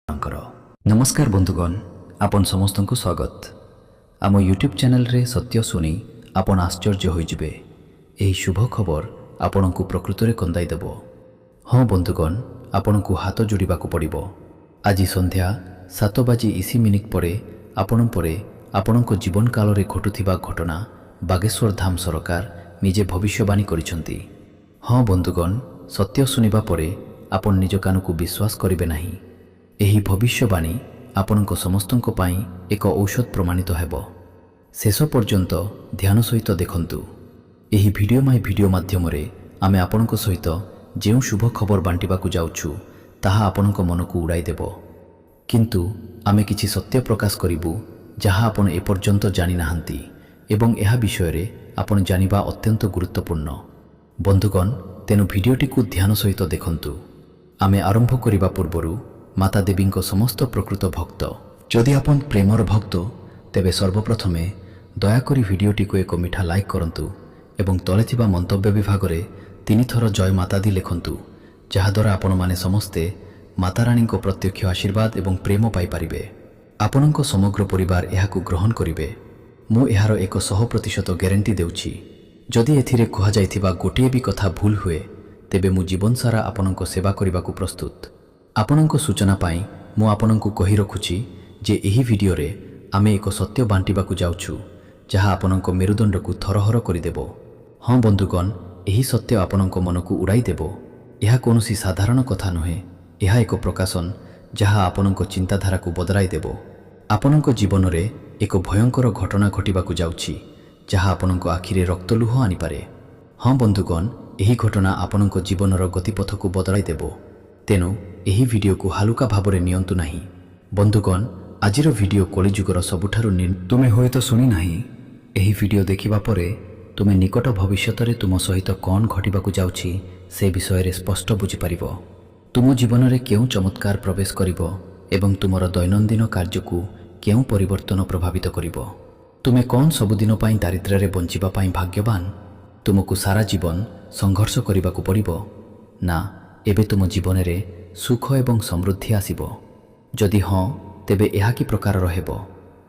नमस्कार बंधुगण, आपण समस्त को स्वागत। आम यूट्यूब चैनल रे सत्य सुनी आपण आश्चर्य होइजिबे। एही शुभ खबर आपण को प्रकृत रे कंदाई देबो। हाँ बंधुगण, आपण को हाथ जोड़िबा को पड़िबो। आज संध्या 7:20 परे आपण को जीवन काल रे घटुथिबा घटना बागेश्वर धाम सरकार निजे भविष्यवाणी करिसंती। हाँ बंधुगण, सत्य सुनिबा परे आपण निज कान को विश्वास करिबे नाही। एही भविष्यवाणी आपणक समस्तଙ୍କ ପାଇଁ एक औषध प्रमाणित हेब। शेष पर्यंत ध्यान सहित देखंतु। एही भिडियो माध्यम रे आमे आपणଙ୍କ सहित जेउ शुभ खबर बांटिबाकू जाउछु ताहा आपणଙ୍କ मन को उड़ाई देबो। किंतु आमे किछि सत्य प्रकाश करिबु जहा आपण एपर्यंत जानि नाहंती एवं एहा विषय रे आपण जानिबा अत्यंत गुरुत्वपूर्ण। बंधुगण, तेनु भिडियोटी को ध्यान सहित देखंतु। आमे आरंभ करिबा पूर्वरु माता देवी को समस्त प्रकृत भक्त जदि आपण प्रेमर भक्त तेबे सर्वप्रथमे दयाकरी भिडियोटी को एक मिठा लाइक करंतु एवं तले थिबा मंतव्य विभाग रे 3 थर जय माता दी लिखंतु, जहाद्वारा आपण माने समस्ते माता रानी को प्रत्यक्ष आशीर्वाद एवं प्रेम पाई पारिबे। आपणक समग्र परिवार एहाकु ग्रहण करिवे। मु एहार 100% ग्यारंटी देउछि। जदि एथिरे कहा जायथिबा गोटिए भी कथा भूल हुए तेबे मु जीवन सारा आपणक सेवा करिबाकू प्रस्तुत। आपणक सूचना पाई मु आपणक कहि रखुछि जे एही भिडियो रे आमे एक सत्य बांटिबाकू जाउछु जहा आपणक मेरुदंड को थरहर करिदेबो। हाँ बंधुगण, एही सत्य आपणक मन को उड़ाई देबो। एहा कोनोसी साधारण कथा नुहे। एहा एक प्रकाशन जहा आपणक चिंताधारा को बदलाई देबो। आपणक जीवन रे एक भयंकर घटना घटिबाकू जाउछि जहा आपणक आखिरे रक्तलुह आनी पारे। हाँ बंधुगण, एही घटना आपणक जीवनर गतिपथ को बदलाई देबो। तेनु एही वीडियो को हालुका भावरे नियंतु नाही। बंधुगण, आजिर वीडियो कलिजुगर सबुठारु तुमे होयतो सुनी नाही। एही वीडियो देखिबा परे तुमे निकट भविष्यत रे तुम सहित कौन घटिबाकू जाउछि से विषय रे स्पष्ट बुझी परिबो। तुम जीवन रे केउ चमत्कार प्रवेश करिबो एवं तुमर दैनंदिन कार्य को केउ परिवर्तन प्रभावित करिबो। तुमे कौन सबुदिन पाई दारिद्र्य रे बंचिबा पाई भाग्यवान? तुमको सारा जीवन संघर्ष करिबाकू पड़िबो ना एबे तुम जीवन रे सुख एवं समृद्धि आसीबो? जदि हाँ तेबे एहा कि प्रकार रहेबो?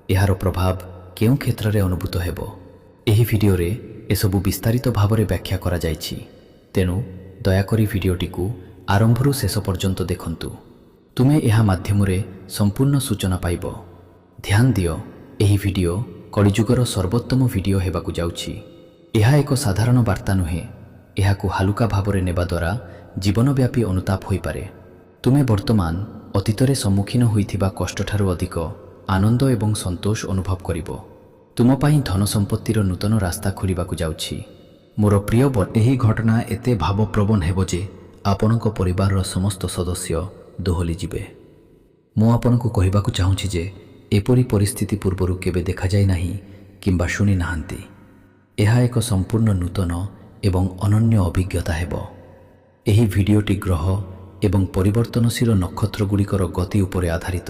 एहार प्रभाव केउ क्षेत्र रे अनुभूत हेबो? एही वीडियो रे एसबु विस्तारित भाव रे व्याख्या करा जायछि। तेनु दयाकरी वीडियोटी को आरंभरु शेष पर्यंत देखंतु। तुमे एहा माध्यम रे संपूर्ण सूचना पाइबो। ध्यान दियो, एही वीडियो कलिजुगर सर्वोत्तम वीडियो हेबाकू जाउछि। एहा एक साधारण वार्ता नुहे। एहाकू हालुका भाव रे नेबा द्वारा जीवनव्यापी अनुताप होई पारे। तुमे वर्तमान अतीतरे सम्मुखीन होइथिबा कष्टठारु अधिक आनंद एवं संतोष अनुभव करिबो। तुम पाई धन संपत्तिर नूतन रास्ता खोलिबाकू जाउछि। मोर प्रिय एही घटना एते भावप्रवण हेबो जे आपणक परिवार समस्त सदस्य दोहली जिबे। मु आपणको कहिबाकू चाहुछि जे एपरि परिस्थिति पूर्वरु केबे देखा जाय नाही किंबा शुणी नाहांती। एहा एक संपूर्ण नूतन एवं अनन्य अभिज्ञता हेबो। एही भिडियोटी ग्रह एवं परिवर्तनशील नक्षत्र गुड़िकर गति उपरे आधारित।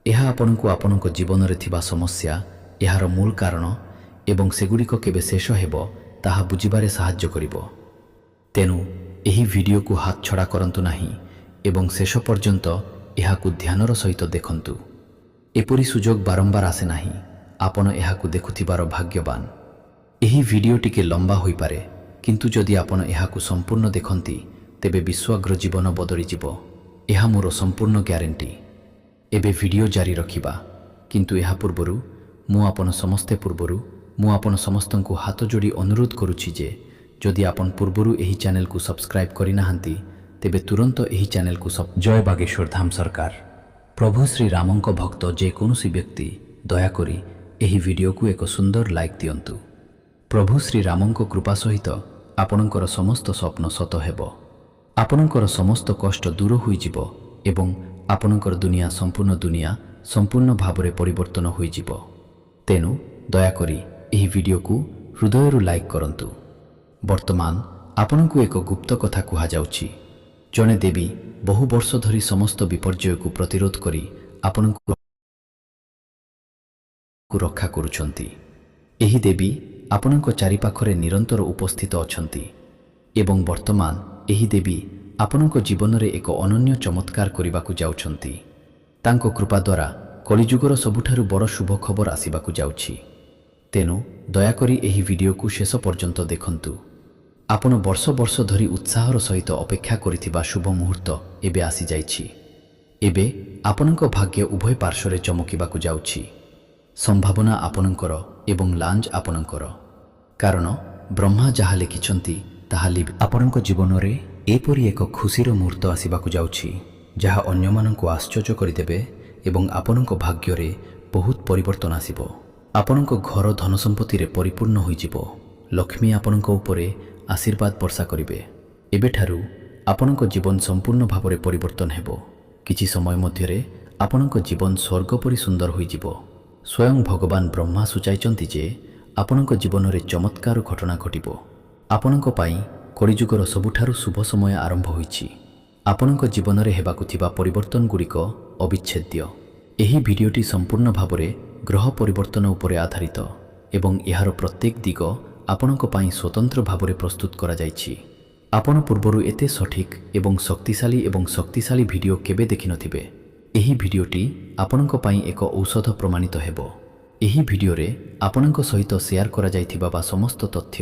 एहा आपणको आपणक जीवन रे थिबा समस्या, एहार मूल कारण एवं सेगुड़िक केबे शेष हेबो ताहा बुझिबारे साहाय्य करिबो। तेनु एही वीडियो को हाथ छड़ा करंतु नाही एवं शेष पर्यंत एहाकू ध्यानर सहित देखंतु। एपरि सुजोग बारंबार आसे नाही। आपण एहाकू देखुथिबार भाग्यवान। एही वीडियो टिके लंबा होई पारे, किंतु जदि आपण एहाकू संपूर्ण देखंती तेबे विश्वाग्र जीवन बदली जिवो। एहा मोर संपूर्ण ग्यारंटी। एबे वीडियो जारी रखिबा, किंतु एहा पूर्वरु मु आपण समस्तंकु हाथ जोड़ी अनुरोध करुछि जे जदि आपण पूर्वरु एही चैनल को सब्सक्राइब करि नाहंती तेबे तुरंत एही चैनल को जय बागेश्वर धाम सरकार। प्रभु श्री रामंक भक्त जे कोनोसी व्यक्ति दया करी एही वीडियो को एक सुंदर लाइक दियंतु। प्रभु श्री रामंक कृपा सहित आपणकर समस्त स्वप्न सत हेबो। आपणकर समस्त कष्ट दूर होई जिवो एवं आपणकर दुनिया संपूर्ण भावरे परिवर्तन होई जिवो। तेनु दया करी एही वीडियो को हृदयरु लाइक करंतु। वर्तमान आपणको एक गुप्त कथा कुहा जाउछि। जने देवी बहु वर्ष धरी समस्त विपर्यय को प्रतिरोध करी आपणको रक्षा करुछंती। एही देवी आपणको चारिपाखरे निरंतर उपस्थित अछंती एवं वर्तमान एही देवी आपणको जीवन रे एक अनन्य चमत्कार करिबाकू जाउछंती। ତାଙ୍କ କୃପା ଦ୍ୱାରା କଳିଯୁଗର ସବୁଠାରୁ ବଡ଼ ଶୁଭ ଖବର ଆସିବାକୁ ଯାଉଛି। ତେଣୁ ଦୟାକରି ଏହି ଭିଡ଼ିଓକୁ ଶେଷ ପର୍ଯ୍ୟନ୍ତ ଦେଖନ୍ତୁ। ଆପଣ ବର୍ଷ ବର୍ଷ ଧରି ଉତ୍ସାହର ସହିତ ଅପେକ୍ଷା କରିଥିବା ଶୁଭ ମୁହୂର୍ତ୍ତ ଏବେ ଆସିଯାଇଛି। ଏବେ ଆପଣଙ୍କ ଭାଗ୍ୟ ଉଭୟ ପାର୍ଶ୍ୱରେ ଚମକିବାକୁ ଯାଉଛି। ସମ୍ଭାବନା ଆପଣଙ୍କର ଏବଂ ଲାଞ୍ଜ ଆପଣଙ୍କର। କାରଣ ବ୍ରହ୍ମା ଯାହା ଲେଖିଛନ୍ତି ତାହା ଲିଭି ଆପଣଙ୍କ ଜୀବନରେ ଏପରି ଏକ ଖୁସିର ମୁହୂର୍ତ୍ତ ଆସିବାକୁ ଯାଉଛି ଯାହା ଅନ୍ୟମାନଙ୍କୁ ଆଶ୍ଚର୍ଯ୍ୟ କରିଦେବେ ଏବଂ ଆପଣଙ୍କ ଭାଗ୍ୟରେ ବହୁତ ପରିବର୍ତ୍ତନ ଆସିବ। ଆପଣଙ୍କ ଘର ଧନ ସମ୍ପତ୍ତିରେ ପରିପୂର୍ଣ୍ଣ ହୋଇଯିବ। ଲକ୍ଷ୍ମୀ ଆପଣଙ୍କ ଉପରେ ଆଶୀର୍ବାଦ ବର୍ଷା କରିବେ। ଏବେଠାରୁ ଆପଣଙ୍କ ଜୀବନ ସମ୍ପୂର୍ଣ୍ଣ ଭାବରେ ପରିବର୍ତ୍ତନ ହେବ। କିଛି ସମୟ ମଧ୍ୟରେ ଆପଣଙ୍କ ଜୀବନ ସ୍ୱର୍ଗ ପରି ସୁନ୍ଦର ହୋଇଯିବ। ସ୍ୱୟଂ ଭଗବାନ ବ୍ରହ୍ମା ସୂଚାଇଛନ୍ତି ଯେ ଆପଣଙ୍କ ଜୀବନରେ ଚମତ୍କାର ଘଟଣା ଘଟିବ। ଆପଣଙ୍କ ପାଇଁ କଳିଯୁଗର ସବୁଠାରୁ ଶୁଭ ସମୟ ଆରମ୍ଭ ହୋଇଛି। ଆପଣଙ୍କ ଜୀବନରେ ହେବାକୁ ଥିବା ପରିବର୍ତ୍ତନଗୁଡ଼ିକ ଅବିଚ୍ଛେଦ୍ୟ। ଏହି ଭିଡ଼ିଓଟି ସମ୍ପୂର୍ଣ୍ଣ ଭାବରେ ଗ୍ରହ ପରିବର୍ତ୍ତନ ଉପରେ ଆଧାରିତ ଏବଂ ଏହାର ପ୍ରତ୍ୟେକ ଦିଗ ଆପଣଙ୍କ ପାଇଁ ସ୍ୱତନ୍ତ୍ର ଭାବରେ ପ୍ରସ୍ତୁତ କରାଯାଇଛି। ଆପଣ ପୂର୍ବରୁ ଏତେ ସଠିକ୍ ଏବଂ ଶକ୍ତିଶାଳୀ ଭିଡ଼ିଓ କେବେ ଦେଖିନଥିବେ। ଏହି ଭିଡ଼ିଓଟି ଆପଣଙ୍କ ପାଇଁ ଏକ ଔଷଧ ପ୍ରମାଣିତ ହେବ। ଏହି ଭିଡ଼ିଓରେ ଆପଣଙ୍କ ସହିତ ସେୟାର କରାଯାଇଥିବା ସମସ୍ତ ତଥ୍ୟ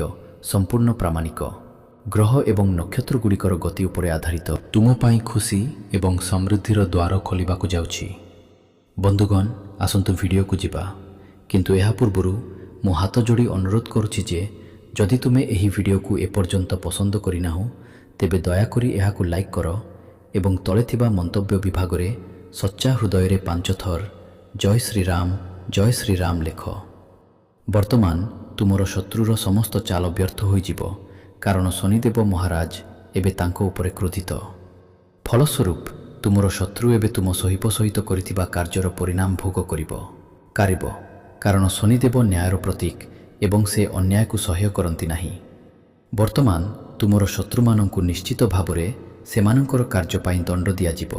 ସମ୍ପୂର୍ଣ୍ଣ ପ୍ରାମାଣିକ। ଗ୍ରହ ଏବଂ ନକ୍ଷତ୍ରଗୁଡ଼ିକର ଗତି ଉପରେ ଆଧାରିତ ତୁମ ପାଇଁ ଖୁସି ଏବଂ ସମୃଦ୍ଧିର ଦ୍ୱାର ଖୋଲିବାକୁ ଯାଉଛି। ବନ୍ଧୁଗଣ, ଆସନ୍ତୁ ଭିଡ଼ିଓକୁ ଯିବା। କିନ୍ତୁ ଏହା ପୂର୍ବରୁ ମୁଁ ହାତ ଯୋଡ଼ି ଅନୁରୋଧ କରୁଛି ଯେ ଯଦି ତୁମେ ଏହି ଭିଡ଼ିଓକୁ ଏପର୍ଯ୍ୟନ୍ତ ପସନ୍ଦ କରିନାହଁ ତେବେ ଦୟାକରି ଏହାକୁ ଲାଇକ୍ କର ଏବଂ ତଳେ ଥିବା ମନ୍ତବ୍ୟ ବିଭାଗରେ ସଚ୍ଚା ହୃଦୟରେ 5 ଥର ଜୟ ଶ୍ରୀରାମ ଲେଖ। ବର୍ତ୍ତମାନ ତୁମର ଶତ୍ରୁର ସମସ୍ତ ଚାଲ ବ୍ୟର୍ଥ ହୋଇଯିବ କାରଣ ଶନିଦେବ ମହାରାଜ ଏବେ ତାଙ୍କ ଉପରେ କ୍ରୋଧିତ। ଫଳସ୍ୱରୂପ ତୁମର ଶତ୍ରୁ ଏବେ ତୁମ ସହିତ କରିଥିବା କାର୍ଯ୍ୟର ପରିଣାମ ଭୋଗ କରିବ। କାରଣ ଶନିଦେବ ନ୍ୟାୟର ପ୍ରତୀକ ଏବଂ ସେ ଅନ୍ୟାୟକୁ ସହ୍ୟ କରନ୍ତି ନାହିଁ। ବର୍ତ୍ତମାନ ତୁମର ଶତ୍ରୁମାନଙ୍କୁ ନିଶ୍ଚିତ ଭାବରେ ସେମାନଙ୍କର କାର୍ଯ୍ୟ ପାଇଁ ଦଣ୍ଡ ଦିଆଯିବ।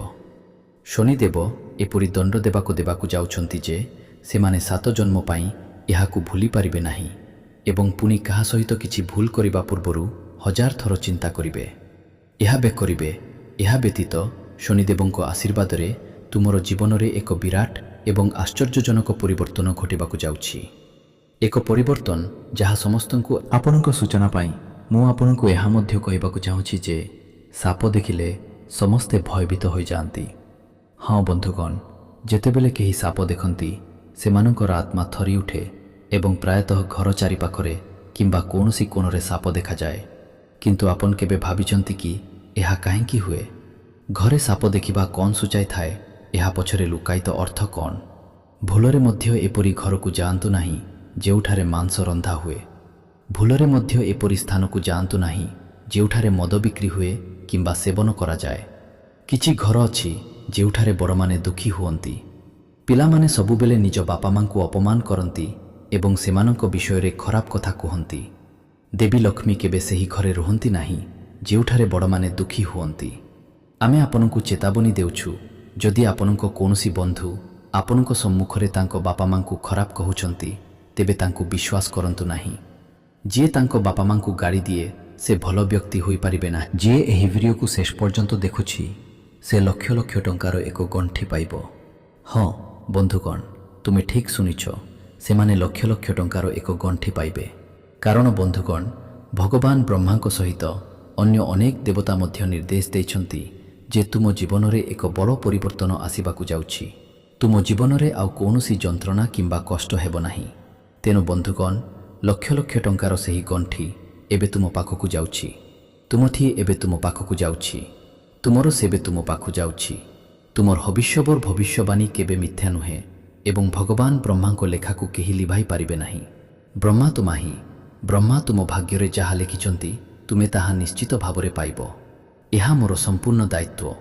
ଶନିଦେବ ଏପରି ଦଣ୍ଡ ଦେବାକୁ ଯାଉଛନ୍ତି ଯେ ସେମାନେ 7 ଜନ୍ମ ପାଇଁ ଏହାକୁ ଭୁଲି ପାରିବେ ନାହିଁ ଏବଂ ପୁଣି କାହା ସହିତ କିଛି ଭୁଲ କରିବା ପୂର୍ବରୁ 1000 ଥର ଚିନ୍ତା କରିବେ। ଏହା ବ୍ୟତୀତ ଶନିଦେବଙ୍କ ଆଶୀର୍ବାଦରେ ତୁମର ଜୀବନରେ ଏକ ବିରାଟ ଏବଂ ଆଶ୍ଚର୍ଯ୍ୟଜନକ ପରିବର୍ତ୍ତନ ଘଟିବାକୁ ଯାଉଛି। ଏକ ପରିବର୍ତ୍ତନ ଯାହା ସମସ୍ତଙ୍କୁ ଆପଣଙ୍କ ସୂଚନା ପାଇଁ ମୁଁ ଆପଣଙ୍କୁ ଏହା ମଧ୍ୟ କହିବାକୁ ଚାହୁଁଛି ଯେ ସାପ ଦେଖିଲେ ସମସ୍ତେ ଭୟଭୀତ ହୋଇଯାଆନ୍ତି। ହଁ ବନ୍ଧୁଗଣ, ଯେତେବେଳେ କେହି ସାପ ଦେଖନ୍ତି ସେମାନଙ୍କର ଆତ୍ମା ଥରି ଉଠେ ଏବଂ ପ୍ରାୟତଃ ଘର ଚାରିପାଖରେ କିମ୍ବା କୌଣସି କୋଣରେ ସାପ ଦେଖାଯାଏ। କିନ୍ତୁ ଆପଣ କେବେ ଭାବିଛନ୍ତି କି ଏହା କାହିଁକି ହୁଏ? ଘରେ ସାପ ଦେଖିବା କ'ଣ ସୂଚାଇଥାଏ? ଏହା ପଛରେ ଲୁକାୟିତ ଅର୍ଥ କ'ଣ? ଭୁଲରେ ମଧ୍ୟ ଏପରି ଘରକୁ ଯାଆନ୍ତୁ ନାହିଁ ଯେଉଁଠାରେ ମାଂସ ରନ୍ଧା ହୁଏ। ଭୁଲରେ ମଧ୍ୟ ଏପରି ସ୍ଥାନକୁ ଯାଆନ୍ତୁ ନାହିଁ ଯେଉଁଠାରେ ମଦ ବିକ୍ରି ହୁଏ କିମ୍ବା ସେବନ କରାଯାଏ। କିଛି ଘର ଅଛି ଯେଉଁଠାରେ ବଡ଼ମାନେ ଦୁଃଖୀ ହୁଅନ୍ତି। ପିଲାମାନେ ସବୁବେଳେ ନିଜ ବାପା ମାଙ୍କୁ ଅପମାନ କରନ୍ତି ଏବଂ ସେମାନଙ୍କ ବିଷୟରେ ଖରାପ କଥା କୁହନ୍ତି। ଦେବୀ ଲକ୍ଷ୍ମୀ କେବେ ସେହି ଘରେ ରୁହନ୍ତି ନାହିଁ ଯେଉଁଠାରେ ବଡ଼ମାନେ ଦୁଃଖୀ ହୁଅନ୍ତି। ଆମେ ଆପଣଙ୍କୁ ଚେତାବନୀ ଦେଉଛୁ, ଯଦି ଆପଣଙ୍କ କୌଣସି ବନ୍ଧୁ ଆପଣଙ୍କ ସମ୍ମୁଖରେ ତାଙ୍କ ବାପା ମାଙ୍କୁ ଖରାପ କହୁଛନ୍ତି ତେବେ ତାଙ୍କୁ ବିଶ୍ୱାସ କରନ୍ତୁ ନାହିଁ। ଯିଏ ତାଙ୍କ ବାପା ମାଙ୍କୁ ଗାଳି ଦିଏ ସେ ଭଲ ବ୍ୟକ୍ତି ହୋଇପାରିବେ ନାହିଁ। ଯିଏ ଏହି ଭିଡ଼ିଓକୁ ଶେଷ ପର୍ଯ୍ୟନ୍ତ ଦେଖୁଛି ସେ ଲକ୍ଷ ଲକ୍ଷ ଟଙ୍କାର ଏକ ଗଣ୍ଠି ପାଇବ। ହଁ ବନ୍ଧୁଗଣ, ତୁମେ ଠିକ୍ ଶୁଣିଛ, ସେମାନେ ଲକ୍ଷ ଲକ୍ଷ ଟଙ୍କାର ଏକ ଗଣ୍ଠି ପାଇବେ। କାରଣ ବନ୍ଧୁଗଣ, ଭଗବାନ ବ୍ରହ୍ମାଙ୍କ ସହିତ ଅନ୍ୟ ଅନେକ ଦେବତା ମଧ୍ୟ ନିର୍ଦ୍ଦେଶ ଦେଇଛନ୍ତି ଯେ ତୁମ ଜୀବନରେ ଏକ ବଡ଼ ପରିବର୍ତ୍ତନ ଆସିବାକୁ ଯାଉଛି। ତୁମ ଜୀବନରେ ଆଉ କୌଣସି ଯନ୍ତ୍ରଣା କିମ୍ବା କଷ୍ଟ ହେବ ନାହିଁ। ତେଣୁ ବନ୍ଧୁଗଣ, ଲକ୍ଷ ଲକ୍ଷ ଟଙ୍କାର ସେହି ଗଣ୍ଠି ଏବେ ତୁମ ପାଖକୁ ଯାଉଛି। ତୁମର ସେବେ ତୁମ ପାଖକୁ ଯାଉଛି। ତୁମର ଭବିଷ୍ୟବାଣୀ କେବେ ମିଥ୍ୟା ନୁହେଁ ଏବଂ ଭଗବାନ ବ୍ରହ୍ମାଙ୍କ ଲେଖାକୁ କେହି ଲିଭାଇ ପାରିବେ ନାହିଁ। ବ୍ରହ୍ମା ତୁମ ଭାଗ୍ୟରେ ଯାହା ଲେଖିଛନ୍ତି ତୁମେ ତାହା ନିଶ୍ଚିତ ଭାବରେ ପାଇବ। ଏହା ମୋର ସମ୍ପୂର୍ଣ୍ଣ ଦାୟିତ୍ୱ।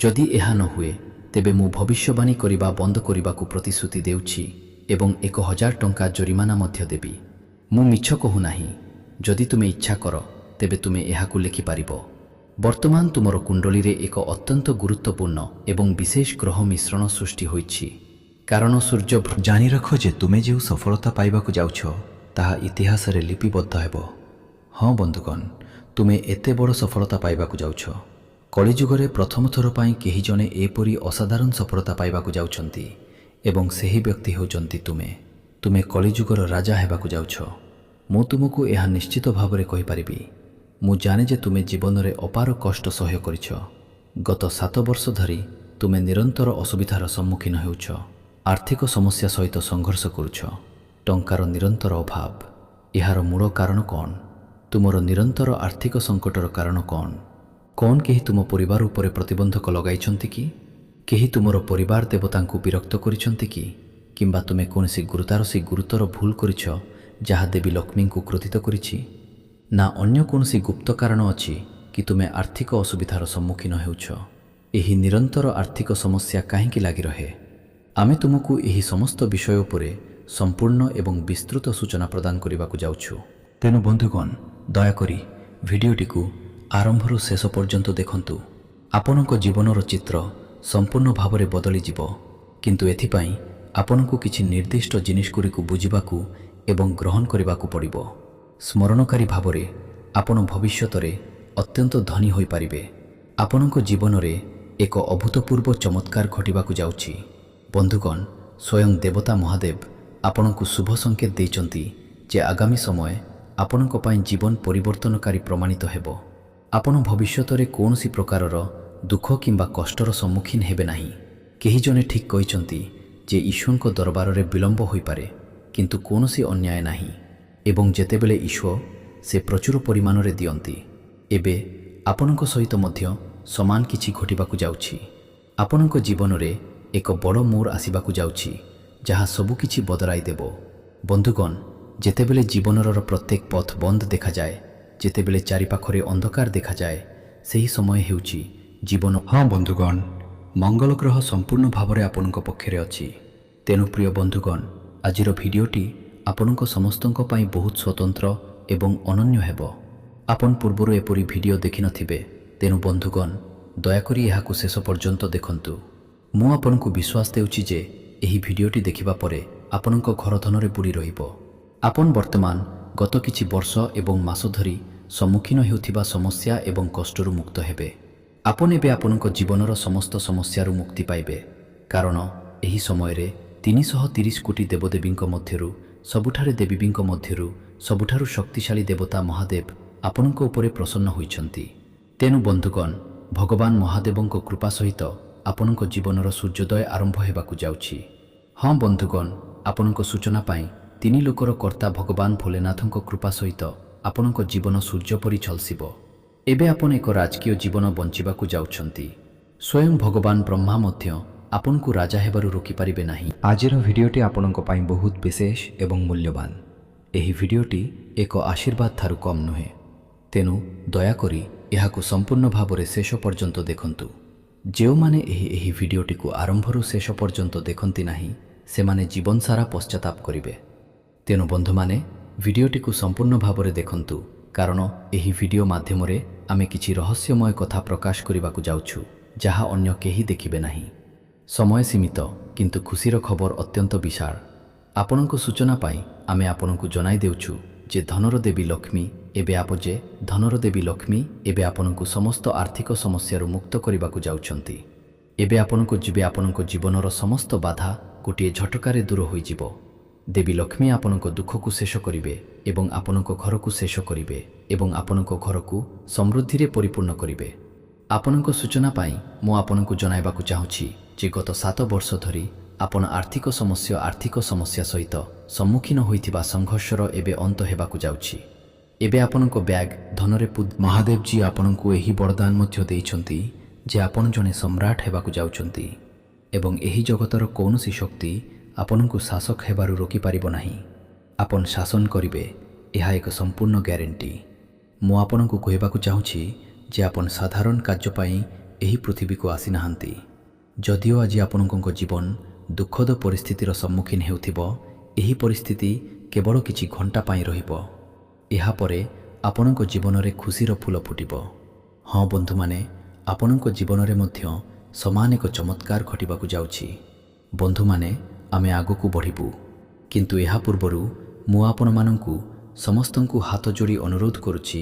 ଯଦି ଏହା ନ ହୁଏ ତେବେ ମୁଁ ଭବିଷ୍ୟବାଣୀ କରିବା ବନ୍ଦ କରିବାକୁ ପ୍ରତିଶ୍ରୁତି ଦେଉଛି ଏବଂ 1000 ଟଙ୍କା ଜରିମାନା ମଧ୍ୟ ଦେବି। ମୁଁ ମିଛ କହୁନାହିଁ। ଯଦି ତୁମେ ଇଚ୍ଛା କର ତେବେ ତୁମେ ଏହାକୁ ଲେଖିପାରିବ। ବର୍ତ୍ତମାନ ତୁମର କୁଣ୍ଡଳୀରେ ଏକ ଅତ୍ୟନ୍ତ ଗୁରୁତ୍ୱପୂର୍ଣ୍ଣ ଏବଂ ବିଶେଷ ଗ୍ରହ ମିଶ୍ରଣ ସୃଷ୍ଟି ହୋଇଛି। କାରଣ ସୂର୍ଯ୍ୟ ଜାଣି ରଖ ଯେ ତୁମେ ଯେଉଁ ସଫଳତା ପାଇବାକୁ ଯାଉଛ ତାହା ଇତିହାସରେ ଲିପିବଦ୍ଧ ହେବ। ହଁ ବନ୍ଧୁଗଣ, ତୁମେ ଏତେ ବଡ଼ ସଫଳତା ପାଇବାକୁ ଯାଉଛ। କଳିଯୁଗରେ ପ୍ରଥମ ଥର ପାଇଁ କେହି ଜଣେ ଏପରି ଅସାଧାରଣ ସଫଳତା ପାଇବାକୁ ଯାଉଛନ୍ତି ଏବଂ ସେହି ବ୍ୟକ୍ତି ହେଉଛନ୍ତି ତୁମେ। ତୁମେ କଳିଯୁଗର ରାଜା ହେବାକୁ ଯାଉଛ। ମୁଁ ତୁମକୁ ଏହା ନିଶ୍ଚିତ ଭାବରେ କହିପାରିବି। ମୁଁ ଜାଣେ ଯେ ତୁମେ ଜୀବନରେ ଅପାର କଷ୍ଟ ସହ୍ୟ କରିଛ। ଗତ 7 ବର୍ଷ ଧରି ତୁମେ ନିରନ୍ତର ଅସୁବିଧାର ସମ୍ମୁଖୀନ ହେଉଛ। ଆର୍ଥିକ ସମସ୍ୟା ସହିତ ସଂଘର୍ଷ କରୁଛ। ଟଙ୍କାର ନିରନ୍ତର ଅଭାବ। ଏହାର ମୂଳ କାରଣ କ'ଣ? ତୁମର ନିରନ୍ତର ଆର୍ଥିକ ସଂକଟର କାରଣ କ'ଣ? କ'ଣ କେହି ତୁମ ପରିବାର ଉପରେ ପ୍ରତିବନ୍ଧକ ଲଗାଇଛନ୍ତି କି? କେହି ତୁମର ପରିବାର ଦେବତାଙ୍କୁ ବିରକ୍ତ କରିଛନ୍ତି କି? କିମ୍ବା ତୁମେ କୌଣସି ଗୁରୁତର ଭୁଲ କରିଛ ଯାହା ଦେବୀ ଲକ୍ଷ୍ମୀଙ୍କୁ କ୍ରୋଧିତ କରିଛି? ନା ଅନ୍ୟ କୌଣସି ଗୁପ୍ତ କାରଣ ଅଛି କି ତୁମେ ଆର୍ଥିକ ଅସୁବିଧାର ସମ୍ମୁଖୀନ ହେଉଛ? ଏହି ନିରନ୍ତର ଆର୍ଥିକ ସମସ୍ୟା କାହିଁକି ଲାଗି ରହେ? ଆମେ ତୁମକୁ ଏହି ସମସ୍ତ ବିଷୟ ଉପରେ ସମ୍ପୂର୍ଣ୍ଣ ଏବଂ ବିସ୍ତୃତ ସୂଚନା ପ୍ରଦାନ କରିବାକୁ ଯାଉଛୁ। ତେଣୁ ବନ୍ଧୁଗଣ, ଦୟାକରି ଭିଡ଼ିଓଟିକୁ ଆରମ୍ଭରୁ ଶେଷ ପର୍ଯ୍ୟନ୍ତ ଦେଖନ୍ତୁ। ଆପଣଙ୍କ ଜୀବନର ଚିତ୍ର ସମ୍ପୂର୍ଣ୍ଣ ଭାବରେ ବଦଳିଯିବ, କିନ୍ତୁ ଏଥିପାଇଁ ଆପଣଙ୍କୁ କିଛି ନିର୍ଦ୍ଦିଷ୍ଟ ଜିନିଷଗୁଡ଼ିକୁ ବୁଝିବାକୁ ଏବଂ ଗ୍ରହଣ କରିବାକୁ ପଡ଼ିବ। ସ୍ମରଣକାରୀ ଭାବରେ ଆପଣ ଭବିଷ୍ୟତରେ ଅତ୍ୟନ୍ତ ଧନୀ ହୋଇପାରିବେ। ଆପଣଙ୍କ ଜୀବନରେ ଏକ ଅଭୂତପୂର୍ବ ଚମତ୍କାର ଘଟିବାକୁ ଯାଉଛି। ବନ୍ଧୁଗଣ, ସ୍ୱୟଂ ଦେବତା ମହାଦେବ ଆପଣଙ୍କୁ ଶୁଭ ସଂକେତ ଦେଇଛନ୍ତି ଯେ ଆଗାମୀ ସମୟ ଆପଣଙ୍କ ପାଇଁ ଜୀବନ ପରିବର୍ତ୍ତନକାରୀ ପ୍ରମାଣିତ ହେବ। ଆପଣ ଭବିଷ୍ୟତରେ କୌଣସି ପ୍ରକାରର ଦୁଃଖ କିମ୍ବା କଷ୍ଟର ସମ୍ମୁଖୀନ ହେବେ ନାହିଁ। କେହି ଜଣେ ଠିକ୍ କହିଛନ୍ତି ଯେ ଈଶ୍ୱରଙ୍କ ଦରବାରରେ ବିଳମ୍ବ ହୋଇପାରେ, କିନ୍ତୁ କୌଣସି ଅନ୍ୟାୟ ନାହିଁ। ଏବଂ ଯେତେବେଳେ ଈଶ୍ୱର ସେ ପ୍ରଚୁର ପରିମାଣରେ ଦିଅନ୍ତି, ଏବେ ଆପଣଙ୍କ ସହିତ ମଧ୍ୟ ସମାନ କିଛି ଘଟିବାକୁ ଯାଉଛି। ଆପଣଙ୍କ ଜୀବନରେ ଏକ ବଡ଼ ମୋଡ଼ ଆସିବାକୁ ଯାଉଛି ଯାହା ସବୁକିଛି ବଦଳାଇ ଦେବ। ବନ୍ଧୁଗଣ, ଯେତେବେଳେ ଜୀବନର ପ୍ରତ୍ୟେକ ପଥ ବନ୍ଦ ଦେଖାଯାଏ, ଯେତେବେଳେ ଚାରିପାଖରେ ଅନ୍ଧକାର ଦେଖାଯାଏ, ସେହି ସମୟ ହେଉଛି ଜୀବନ। ହଁ ବନ୍ଧୁଗଣ, ମଙ୍ଗଳ ଗ୍ରହ ସମ୍ପୂର୍ଣ୍ଣ ଭାବରେ ଆପଣଙ୍କ ପକ୍ଷରେ ଅଛି। ତେଣୁ ପ୍ରିୟ ବନ୍ଧୁଗଣ, ଆଜିର ଭିଡ଼ିଓଟି ଆପଣଙ୍କ ସମସ୍ତଙ୍କ ପାଇଁ ବହୁତ ସ୍ୱତନ୍ତ୍ର ଏବଂ ଅନନ୍ୟ ହେବ। ଆପଣ ପୂର୍ବରୁ ଏପରି ଭିଡ଼ିଓ ଦେଖିନଥିବେ। ତେଣୁ ବନ୍ଧୁଗଣ, ଦୟାକରି ଏହାକୁ ଶେଷ ପର୍ଯ୍ୟନ୍ତ ଦେଖନ୍ତୁ। ମୁଁ ଆପଣଙ୍କୁ ବିଶ୍ୱାସ ଦେଉଛି ଯେ ଏହି ଭିଡ଼ିଓଟି ଦେଖିବା ପରେ ଆପଣଙ୍କ ଘର ଧନରେ ବୁଡ଼ି ରହିବ। ଆପଣ ବର୍ତ୍ତମାନ ଗତ କିଛି ବର୍ଷ ଏବଂ ମାସ ଧରି ସମ୍ମୁଖୀନ ହେଉଥିବା ସମସ୍ୟା ଏବଂ କଷ୍ଟରୁ ମୁକ୍ତ ହେବେ। ଆପଣ ଏବେ ଆପଣଙ୍କ ଜୀବନର ସମସ୍ତ ସମସ୍ୟାରୁ ମୁକ୍ତି ପାଇବେ, କାରଣ ଏହି ସମୟରେ 330 କୋଟି ଦେବଦେବୀଙ୍କ ମଧ୍ୟରୁ ସବୁଠାରେ ଦେବୀଙ୍କ ମଧ୍ୟରୁ ସବୁଠାରୁ ଶକ୍ତିଶାଳୀ ଦେବତା ମହାଦେବ ଆପଣଙ୍କ ଉପରେ ପ୍ରସନ୍ନ ହୋଇଛନ୍ତି। ତେଣୁ ବନ୍ଧୁଗଣ, ଭଗବାନ ମହାଦେବଙ୍କ କୃପା ସହିତ ଆପଣଙ୍କ ଜୀବନର ସୂର୍ଯ୍ୟୋଦୟ ଆରମ୍ଭ ହେବାକୁ ଯାଉଛି। ହଁ ବନ୍ଧୁଗଣ, ଆପଣଙ୍କ ସୂଚନା ପାଇଁ 3 ଲୋକର କର୍ତ୍ତା ଭଗବାନ ଭୋଲେନାଥଙ୍କ କୃପା ସହିତ ଆପଣଙ୍କ ଜୀବନ ସୂର୍ଯ୍ୟ ପରି ଝଲସିବ। ଏବେ ଆପଣ ଏକ ରାଜକୀୟ ଜୀବନ ବଞ୍ଚିବାକୁ ଯାଉଛନ୍ତି। ସ୍ୱୟଂ ଭଗବାନ ବ୍ରହ୍ମା ମଧ୍ୟ ଆପଣଙ୍କୁ ରାଜା ହେବାରୁ ରୋକିପାରିବେ ନାହିଁ। ଆଜିର ଭିଡ଼ିଓଟି ଆପଣଙ୍କ ପାଇଁ ବହୁତ ବିଶେଷ ଏବଂ ମୂଲ୍ୟବାନ। ଏହି ଭିଡ଼ିଓଟି ଏକ ଆଶୀର୍ବାଦ ଠାରୁ କମ୍ ନୁହେଁ। ତେଣୁ ଦୟାକରି ଏହାକୁ ସମ୍ପୂର୍ଣ୍ଣ ଭାବରେ ଶେଷ ପର୍ଯ୍ୟନ୍ତ ଦେଖନ୍ତୁ। ଯେଉଁମାନେ ଏହି ଭିଡ଼ିଓଟିକୁ ଆରମ୍ଭରୁ ଶେଷ ପର୍ଯ୍ୟନ୍ତ ଦେଖନ୍ତି ନାହିଁ, ସେମାନେ ଜୀବନସାରା ପଶ୍ଚାତାପ କରିବେ। ତେଣୁ ବନ୍ଧୁମାନେ, ଭିଡ଼ିଓଟିକୁ ସମ୍ପୂର୍ଣ୍ଣ ଭାବରେ ଦେଖନ୍ତୁ, କାରଣ ଏହି ଭିଡ଼ିଓ ମାଧ୍ୟମରେ ଆମେ କିଛି ରହସ୍ୟମୟ କଥା ପ୍ରକାଶ କରିବାକୁ ଯାଉଛୁ ଯାହା ଅନ୍ୟ କେହି ଦେଖିବେ ନାହିଁ। ସମୟ ସୀମିତ, କିନ୍ତୁ ଖୁସିର ଖବର ଅତ୍ୟନ୍ତ ବିଶାଳ। ଆପଣଙ୍କ ସୂଚନା ପାଇଁ ଆମେ ଆପଣଙ୍କୁ ଜଣାଇ ଦେଉଛୁ ଯେ ଧନର ଦେବୀ ଲକ୍ଷ୍ମୀ ଏବେ ଆପଣଙ୍କୁ ସମସ୍ତ ଆର୍ଥିକ ସମସ୍ୟାରୁ ମୁକ୍ତ କରିବାକୁ ଯାଉଛନ୍ତି। ଏବେ ଆପଣଙ୍କ ଜୀବନର ସମସ୍ତ ବାଧା ଗୋଟିଏ ଝଟକାରେ ଦୂର ହୋଇଯିବ। ଦେବୀ ଲକ୍ଷ୍ମୀ ଆପଣଙ୍କ ଦୁଃଖକୁ ଶେଷ କରିବେ ଏବଂ ଆପଣଙ୍କ ଘରକୁ ଶେଷ କରିବେ ଏବଂ ଆପଣଙ୍କ ଘରକୁ ସମୃଦ୍ଧିରେ ପରିପୂର୍ଣ୍ଣ କରିବେ। ଆପଣଙ୍କ ସୂଚନା ପାଇଁ ମୁଁ ଆପଣଙ୍କୁ ଜଣାଇବାକୁ ଚାହୁଁଛି ଯେ ଗତ 7 ବର୍ଷ ଧରି ଆପଣ ଆର୍ଥିକ ସମସ୍ୟା ସହିତ ସମ୍ମୁଖୀନ ହୋଇଥିବା ସଂଘର୍ଷର ଏବେ ଅନ୍ତ ହେବାକୁ ଯାଉଛି। ଏବେ ଆପଣଙ୍କ ବ୍ୟାଗ ଧନରେ ମହାଦେବଜୀ ଆପଣଙ୍କୁ ଏହି ବରଦାନ ମଧ୍ୟ ଦେଇଛନ୍ତି ଯେ ଆପଣ ଜଣେ ସମ୍ରାଟ ହେବାକୁ ଯାଉଛନ୍ତି ଏବଂ ଏହି ଜଗତର କୌଣସି ଶକ୍ତି ଆପଣଙ୍କୁ ଶାସକ ହେବାରୁ ରୋକିପାରିବ ନାହିଁ। ଆପଣ ଶାସନ କରିବେ, ଏହା ଏକ ସମ୍ପୂର୍ଣ୍ଣ ଗ୍ୟାରେଣ୍ଟି। ମୁଁ ଆପଣଙ୍କୁ କହିବାକୁ ଚାହୁଁଛି ଯେ ଆପଣ ସାଧାରଣ କାର୍ଯ୍ୟ ପାଇଁ ଏହି ପୃଥିବୀକୁ ଆସିନାହାନ୍ତି। ଯଦିଓ ଆଜି ଆପଣଙ୍କ ଜୀବନ ଦୁଃଖଦ ପରିସ୍ଥିତିର ସମ୍ମୁଖୀନ ହେଉଥିବ, ଏହି ପରିସ୍ଥିତି କେବଳ କିଛି ଘଣ୍ଟା ପାଇଁ ରହିବ। ଏହାପରେ ଆପଣଙ୍କ ଜୀବନରେ ଖୁସିର ଫୁଲ ଫୁଟିବ। ହଁ ବନ୍ଧୁମାନେ, ଆପଣଙ୍କ ଜୀବନରେ ମଧ୍ୟ ସମାନ ଏକ ଚମତ୍କାର ଘଟିବାକୁ ଯାଉଛି। ବନ୍ଧୁମାନେ, ଆମେ ଆଗକୁ ବଢ଼ିବୁ, କିନ୍ତୁ ଏହା ପୂର୍ବରୁ ମୁଁ ଆପଣମାନଙ୍କୁ ସମସ୍ତଙ୍କୁ ହାତ ଯୋଡ଼ି ଅନୁରୋଧ କରୁଛି,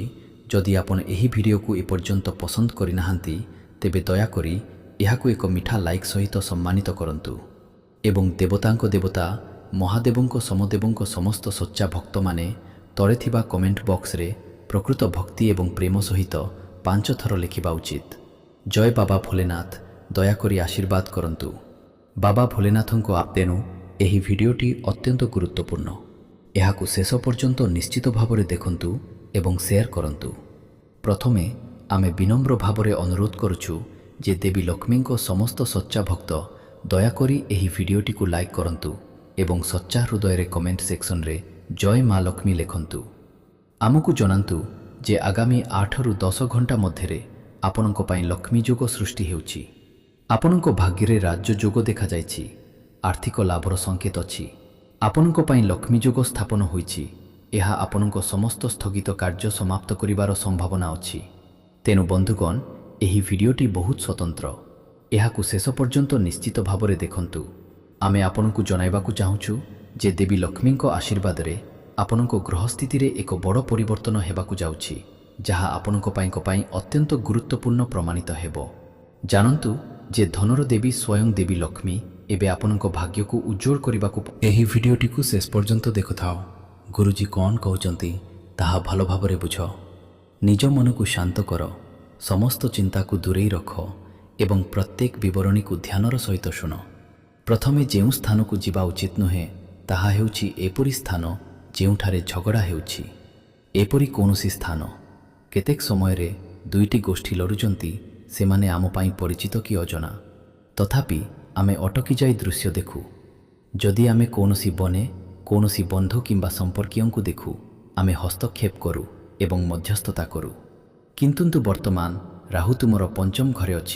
ଯଦି ଆପଣ ଏହି ଭିଡ଼ିଓକୁ ଏପର୍ଯ୍ୟନ୍ତ ପସନ୍ଦ କରିନାହାନ୍ତି, ତେବେ ଦୟାକରି ଏହାକୁ ଏକ ମିଠା ଲାଇକ୍ ସହିତ ସମ୍ମାନିତ କରନ୍ତୁ ଏବଂ ଦେବତାଙ୍କ ଦେବତା ମହାଦେବଙ୍କ ସମଦେବଙ୍କ ସମସ୍ତ ସଚ୍ଚା ଭକ୍ତମାନେ ତଳେ ଥିବା କମେଣ୍ଟ ବକ୍ସରେ ପ୍ରକୃତ ଭକ୍ତି ଏବଂ ପ୍ରେମ ସହିତ 5 ଥର ଲେଖିବା ଉଚିତ। ଜୟ ବାବା ଭୋଲେନାଥ, ଦୟାକରି ଆଶୀର୍ବାଦ କରନ୍ତୁ। ବାବା ଭୋଲେନାଥଙ୍କ ତେଣୁ ଏହି ଭିଡ଼ିଓଟି ଅତ୍ୟନ୍ତ ଗୁରୁତ୍ୱପୂର୍ଣ୍ଣ। ଏହାକୁ ଶେଷ ପର୍ଯ୍ୟନ୍ତ ନିଶ୍ଚିତ ଭାବରେ ଦେଖନ୍ତୁ ଏବଂ ସେୟାର କରନ୍ତୁ। ପ୍ରଥମେ ଆମେ ବିନମ୍ର ଭାବରେ ଅନୁରୋଧ କରୁଛୁ ଯେ ଦେବୀ ଲକ୍ଷ୍ମୀଙ୍କ ସମସ୍ତ ସଚ୍ଚା ଭକ୍ତ ଦୟାକରି ଏହି ଭିଡ଼ିଓଟିକୁ ଲାଇକ୍ କରନ୍ତୁ ଏବଂ ସଚ୍ଚା ହୃଦୟରେ କମେଣ୍ଟ ସେକ୍ସନରେ ଜୟ ମା ଲକ୍ଷ୍ମୀ ଲେଖନ୍ତୁ। ଆମକୁ ଜଣାନ୍ତୁ ଯେ ଆଗାମୀ 8ରୁ 10 ଘଣ୍ଟା ମଧ୍ୟରେ ଆପଣଙ୍କ ପାଇଁ ଲକ୍ଷ୍ମୀ ଯୋଗ ସୃଷ୍ଟି ହେଉଛି। ଆପଣଙ୍କ ଭାଗ୍ୟରେ ରାଜ୍ୟ ଯୋଗ ଦେଖାଯାଇଛି। ଆର୍ଥିକ ଲାଭର ସଂକେତ ଅଛି। ଆପଣଙ୍କ ପାଇଁ ଲକ୍ଷ୍ମୀ ଯୋଗ ସ୍ଥାପନ ହୋଇଛି। ଏହା ଆପଣଙ୍କ ସମସ୍ତ ସ୍ଥଗିତ କାର୍ଯ୍ୟ ସମାପ୍ତ କରିବାର ସମ୍ଭାବନା ଅଛି। ତେଣୁ ବନ୍ଧୁଗଣ, ଏହି ଭିଡ଼ିଓଟି ବହୁତ ସ୍ୱତନ୍ତ୍ର। ଏହାକୁ ଶେଷ ପର୍ଯ୍ୟନ୍ତ ନିଶ୍ଚିତ ଭାବରେ ଦେଖନ୍ତୁ। ଆମେ ଆପଣଙ୍କୁ ଜଣାଇବାକୁ ଚାହୁଁଛୁ ଯେ ଦେବୀ ଲକ୍ଷ୍ମୀଙ୍କ ଆଶୀର୍ବାଦରେ ଆପଣଙ୍କ ଗ୍ରହସ୍ଥିତିରେ ଏକ ବଡ଼ ପରିବର୍ତ୍ତନ ହେବାକୁ ଯାଉଛି, ଯାହା ଆପଣଙ୍କ ପାଇଁ ଅତ୍ୟନ୍ତ ଗୁରୁତ୍ୱପୂର୍ଣ୍ଣ ପ୍ରମାଣିତ ହେବ। ଜାଣନ୍ତୁ ଯେ ଧନର ଦେବୀ ସ୍ୱୟଂ ଦେବୀ ଲକ୍ଷ୍ମୀ ଏବେ ଆପଣଙ୍କ ଭାଗ୍ୟକୁ ଉଜ୍ଜ୍ୱଳ କରିବାକୁ। ଏହି ଭିଡ଼ିଓଟିକୁ ଶେଷ ପର୍ଯ୍ୟନ୍ତ ଦେଖୁଥାଅ। ଗୁରୁଜୀ କ'ଣ କହୁଛନ୍ତି ତାହା ଭଲ ଭାବରେ ବୁଝ। ନିଜ ମନକୁ ଶାନ୍ତ କର, ସମସ୍ତ ଚିନ୍ତାକୁ ଦୂରେଇ ରଖ ଏବଂ ପ୍ରତ୍ୟେକ ବିବରଣୀକୁ ଧ୍ୟାନର ସହିତ ଶୁଣ। ପ୍ରଥମେ ଯେଉଁ ସ୍ଥାନକୁ ଯିବା ଉଚିତ ନୁହେଁ ତାହା ହେଉଛି ଏପରି ସ୍ଥାନ ଯେଉଁଠାରେ ଝଗଡ଼ା ହେଉଛି। ଏପରି କୌଣସି ସ୍ଥାନ। କେତେକ ସମୟରେ ଦୁଇଟି ଗୋଷ୍ଠୀ ଲଢ଼ୁଛନ୍ତି, ସେମାନେ ଆମ ପାଇଁ ପରିଚିତ କି ଅଜଣା। ତଥାପି ଆମେ ଅଟକି ଯାଇ ଦୃଶ୍ୟ ଦେଖୁ। ଯଦି ଆମେ କୌଣସି ବନେ କୌଣସି ବନ୍ଧୁ କିମ୍ବା ସମ୍ପର୍କୀୟଙ୍କୁ ଦେଖୁ, ଆମେ ହସ୍ତକ୍ଷେପ କରୁ ଏବଂ ମଧ୍ୟସ୍ଥତା କରୁ। କିନ୍ତୁ ବର୍ତ୍ତମାନ ରାହୁ ତୁମର ପଞ୍ଚମ ଘରେ ଅଛି।